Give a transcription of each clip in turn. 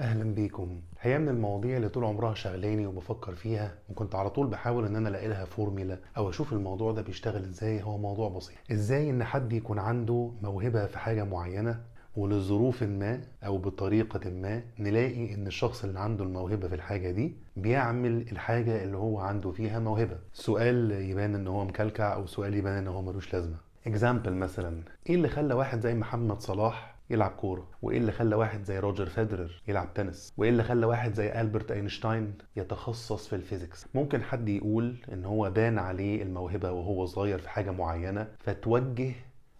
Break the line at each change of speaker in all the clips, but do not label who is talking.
اهلا بيكم. هي من المواضيع اللي طول عمرها شغلاني وبفكر فيها، وكنت على طول بحاول ان انا الاقي لها فورميلا او اشوف الموضوع ده بيشتغل ازاي. هو موضوع بسيط، ازاي ان حد يكون عنده موهبة في حاجة معينة ولظروف ما او بطريقة ما نلاقي ان الشخص اللي عنده الموهبة في الحاجة دي بيعمل الحاجة اللي هو عنده فيها موهبة. سؤال يبان ان هو مكلكع او سؤال يبان ان هو ملوش لازمة. اكزامبل مثلا، ايه اللي خلى واحد زي محمد صلاح يلعب كورة؟ وايه اللي خلى واحد زي روجر فيدرر يلعب تنس؟ وايه اللي خلى واحد زي ألبرت اينشتاين يتخصص في الفيزيكس؟ ممكن حد يقول ان هو بان عليه الموهبة وهو صغير في حاجة معينة فتوجه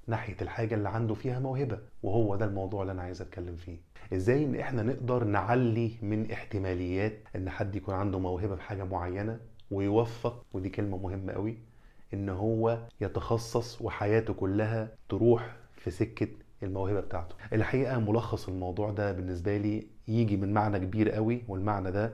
ناحية الحاجة اللي عنده فيها موهبة، وهو ده الموضوع اللي انا عايز اتكلم فيه. ازاي ان احنا نقدر نعلي من احتماليات ان حد يكون عنده موهبة في حاجة معينة ويوفق، ودي كلمة مهمة قوي، ان هو يتخصص وحياته كلها تروح في سكة الموهبة بتاعته. الحقيقة ملخص الموضوع ده بالنسبة لي يجي من معنى كبير قوي، والمعنى ده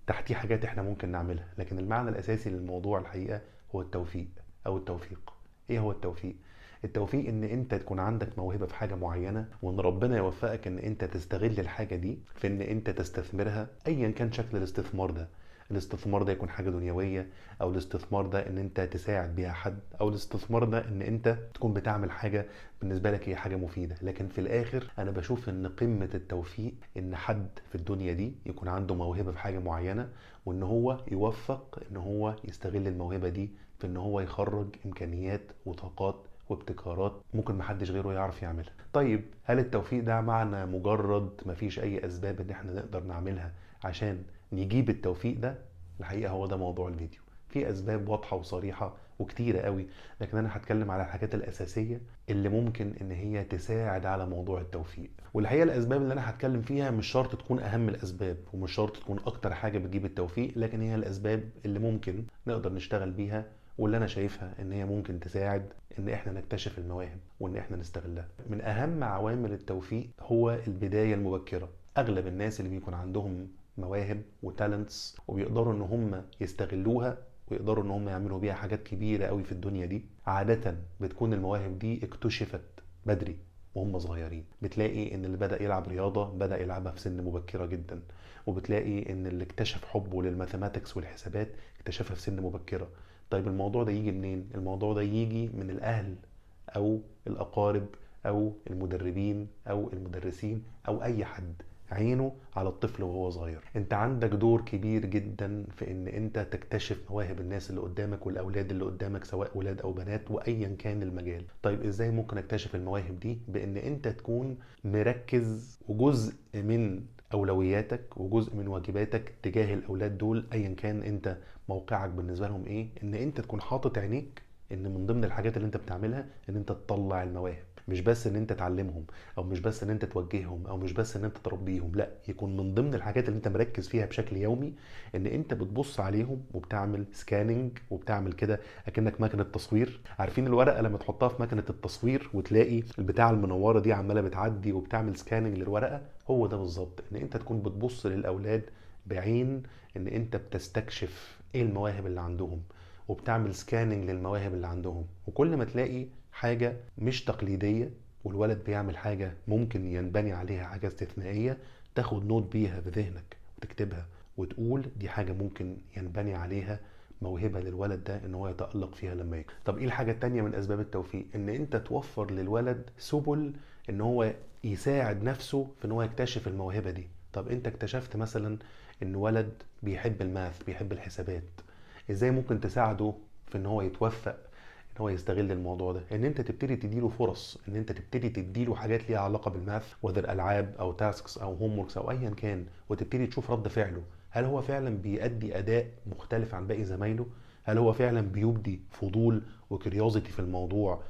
تحتيه حاجات احنا ممكن نعملها، لكن المعنى الاساسي للموضوع الحقيقة هو التوفيق او التوفيق. ايه هو التوفيق؟ التوفيق ان انت تكون عندك موهبة في حاجة معينة، وان ربنا يوفقك ان انت تستغل الحاجة دي في ان انت تستثمرها، ايا كان شكل الاستثمار ده. الاستثمار ده يكون حاجة دنيوية، او الاستثمار ده ان انت تساعد بيها حد، او الاستثمار ده ان انت تكون بتعمل حاجة بالنسبة لك هي حاجة مفيدة. لكن في الاخر انا بشوف ان قمة التوفيق ان حد في الدنيا دي يكون عنده موهبة في حاجة معينة، وان هو يوفق ان هو يستغل الموهبة دي في ان هو يخرج امكانيات وطاقات وابتكارات ممكن محدش غيره يعرف يعملها. طيب هل التوفيق ده معنى مجرد مفيش اي اسباب ان احنا نقدر نعملها عشان نجيب التوفيق ده؟ الحقيقة هو ده موضوع الفيديو. في اسباب واضحة وصريحة وكتيرة قوي، لكن انا هتكلم على الحاجات الاساسية اللي ممكن ان هي تساعد على موضوع التوفيق. والحقيقة الاسباب اللي انا هتكلم فيها مش شرط تكون اهم الاسباب، ومش شرط تكون اكتر حاجة بتجيب التوفيق، لكن هي الاسباب اللي ممكن نقدر نشتغل بيها، واللي انا شايفها ان هي ممكن تساعد ان احنا نكتشف المواهب وان احنا نستغلها. من اهم عوامل التوفيق هو البداية المبكرة. اغلب الناس اللي بيكون عندهم مواهب وتالنتس وبيقدروا ان هم يستغلوها ويقدروا ان هم يعملوا بيها حاجات كبيرة قوي في الدنيا دي، عادة بتكون المواهب دي اكتشفت بدري وهم صغيرين. بتلاقي ان اللي بدأ يلعب رياضة بدأ يلعبها في سن مبكرة جدا، وبتلاقي ان اللي اكتشف حبه للماثيماتكس والحسابات اكتشفها في سن مبكرة. طيب الموضوع ده يجي منين؟ الموضوع ده يجي من الاهل او الاقارب او المدربين او المدرسين او اي حد عينه على الطفل وهو صغير. انت عندك دور كبير جدا في ان انت تكتشف مواهب الناس اللي قدامك والاولاد اللي قدامك، سواء ولاد او بنات وايا كان المجال. طيب ازاي ممكن اكتشف المواهب دي؟ بان انت تكون مركز، وجزء من اولوياتك وجزء من واجباتك تجاه الاولاد دول ايا كان انت موقعك بالنسبه لهم ايه، ان انت تكون حاطط عينيك ان من ضمن الحاجات اللي انت بتعملها ان انت تطلع المواهب. مش بس ان انت تعلمهم، او مش بس ان انت توجههم، او مش بس ان انت تربيهم، لا، يكون من ضمن الحاجات اللي انت مركز فيها بشكل يومي ان انت بتبص عليهم وبتعمل سكاننج وبتعمل كده اكنك مكنه تصوير. عارفين الورقه لما تحطها في مكنه التصوير وتلاقي البتاعه المنوره دي عماله بتعدي وبتعمل سكاننج للورقه؟ هو ده بالظبط، ان انت تكون بتبص للاولاد بعين ان انت بتستكشف ايه المواهب اللي عندهم وبتعمل سكاننج للمواهب اللي عندهم. وكل ما تلاقي حاجة مش تقليدية والولد بيعمل حاجة ممكن ينبني عليها حاجة استثنائية، تاخد نوت بيها بذهنك وتكتبها وتقول دي حاجة ممكن ينبني عليها موهبة للولد ده ان هو يتألق فيها لما يكبر. طب ايه الحاجة التانية من اسباب التوفيق؟ ان انت توفر للولد سبل ان هو يساعد نفسه في ان هو يكتشف الموهبة دي. طب انت اكتشفت مثلا ان ولد بيحب الماث، بيحب الحسابات، ازاي ممكن تساعده في ان هو يتوفق ان هو يستغل الموضوع ده؟ ان انت تبتدي تديله فرص، ان انت تبتدي تديله حاجات ليها علاقه بالماث، وذر العاب او تاسكس او هوم وركس او ايا كان، وتبتدي تشوف رد فعله. هل هو فعلا بيأدي اداء مختلف عن باقي زمايله؟ هل هو فعلا بيبدي فضول وكريوزيتي في الموضوع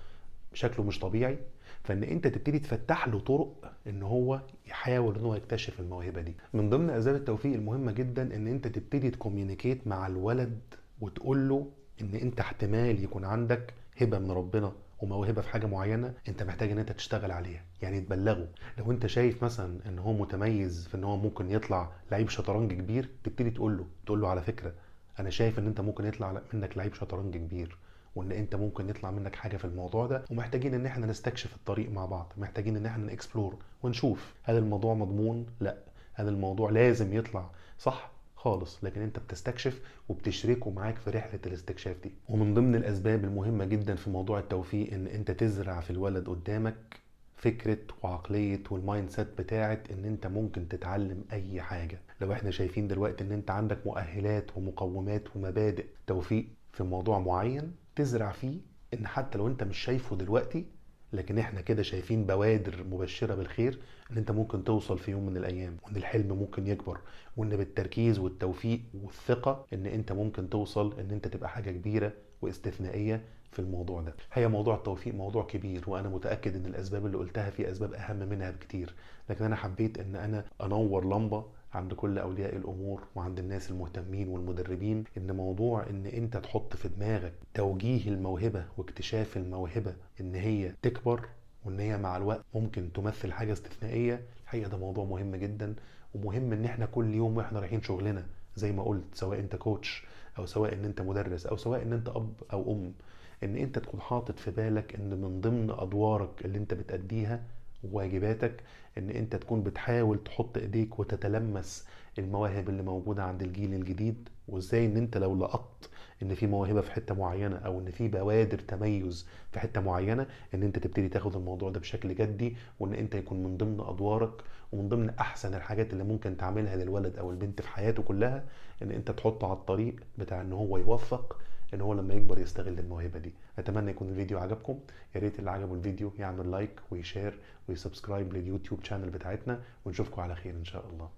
شكله مش طبيعي؟ فان انت تبتدي تفتح له طرق ان هو يحاول ان هو يكتشف الموهبه دي. من ضمن اسباب التوفيق المهمه جدا ان انت تبتدي تكوميونيكيت مع الولد وتقول له ان انت احتمال يكون عندك هبه من ربنا وموهبه في حاجه معينه انت محتاج ان انت تشتغل عليها. يعني تبلغه. لو انت شايف مثلا ان هو متميز في ان هو ممكن يطلع لعيب شطرنج كبير، تبتدي تقول له على فكره انا شايف ان انت ممكن يطلع منك لعيب شطرنج كبير، وان انت ممكن يطلع منك حاجه في الموضوع ده، ومحتاجين ان احنا نستكشف الطريق مع بعض، محتاجين ان احنا نكسبلور ونشوف هل الموضوع مضمون. لا، هل الموضوع لازم يطلع صح؟ خالص، لكن انت بتستكشف وبتشركه معاك في رحلة الاستكشاف دي. ومن ضمن الاسباب المهمة جدا في موضوع التوفيق ان انت تزرع في الولد قدامك فكرة وعقلية والمايند سيت بتاعت ان انت ممكن تتعلم اي حاجة. لو احنا شايفين دلوقتي ان انت عندك مؤهلات ومقومات ومبادئ توفيق في موضوع معين، تزرع فيه ان حتى لو انت مش شايفه دلوقتي، لكن احنا كده شايفين بوادر مبشرة بالخير ان انت ممكن توصل في يوم من الايام، وان الحلم ممكن يكبر، وان بالتركيز والتوفيق والثقة ان انت ممكن توصل ان انت تبقى حاجة كبيرة واستثنائية في الموضوع ده. هي موضوع التوفيق موضوع كبير، وانا متأكد ان الاسباب اللي قلتها في اسباب اهم منها بكتير، لكن انا حبيت ان انا انور لمبة عند كل اولياء الامور وعند الناس المهتمين والمدربين، ان موضوع ان انت تحط في دماغك توجيه الموهبة واكتشاف الموهبة ان هي تكبر، وان هي مع الوقت ممكن تمثل حاجة استثنائية. الحقيقة ده موضوع مهم جدا، ومهم ان احنا كل يوم واحنا رايحين شغلنا زي ما قلت، سواء انت كوتش او سواء ان انت مدرس او سواء ان انت اب او ام، ان انت تكون حاطط في بالك ان من ضمن ادوارك اللي انت بتأديها وواجباتك ان انت تكون بتحاول تحط ايديك وتتلمس المواهب اللي موجودة عند الجيل الجديد، وازاي ان انت لو لقطت ان في موهبة في حتة معينة او ان في بوادر تميز في حتة معينة، ان انت تبتدي تاخد الموضوع ده بشكل جدي، وان انت يكون من ضمن ادوارك ومن ضمن احسن الحاجات اللي ممكن تعملها للولد او البنت في حياته كلها، ان انت تحطه على الطريق بتاع ان هو يوفق ان هو لما يكبر يستغل الموهبة دي. اتمنى يكون الفيديو عجبكم. يا ريت اللي عجبه الفيديو يعمل لايك ويشير ويسبسكرايب لليوتيوب شانل بتاعتنا، ونشوفكم على خير ان شاء الله.